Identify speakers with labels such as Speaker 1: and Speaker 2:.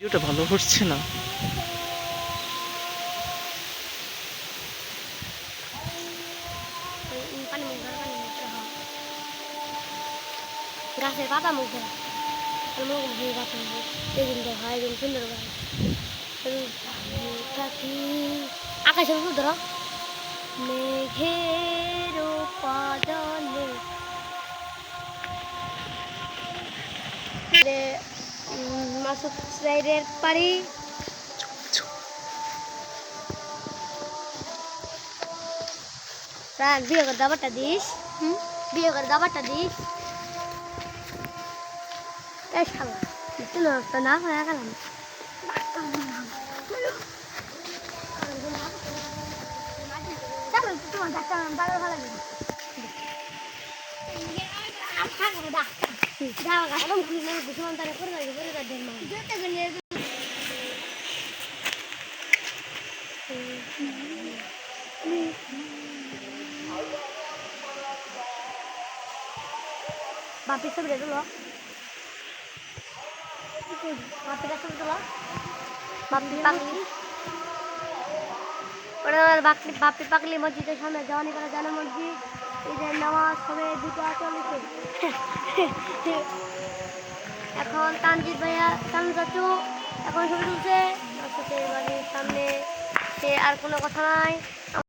Speaker 1: ভিডিওটা ভালো হচ্ছে না।
Speaker 2: গাছের পাতা মুখে সুন্দর আকাশের উপর ধরো মেঘের পাদলে মাসুদ সাইডের পারি বিয়ে করে দাবারটা দিস বিয়ে করে দাবারটা দিস এই শালা তুলো একটা না হয়ে গেলাম তোমার ডাক্তার ভালো ভালো বাপি সব রেডি লো বাপিটা সব তোলো বাপি পাগলি বাপি পাগলি মসজিদের সামনে জওয়ানি করে জানা মসজিদ ঈদের নামাজ হবে 2:40 এখন তানজিদ ভাইয়া সামনে চাচু এখন ছবি তুলছে বাড়ির সামনে সে আর কোনো কথা নাই।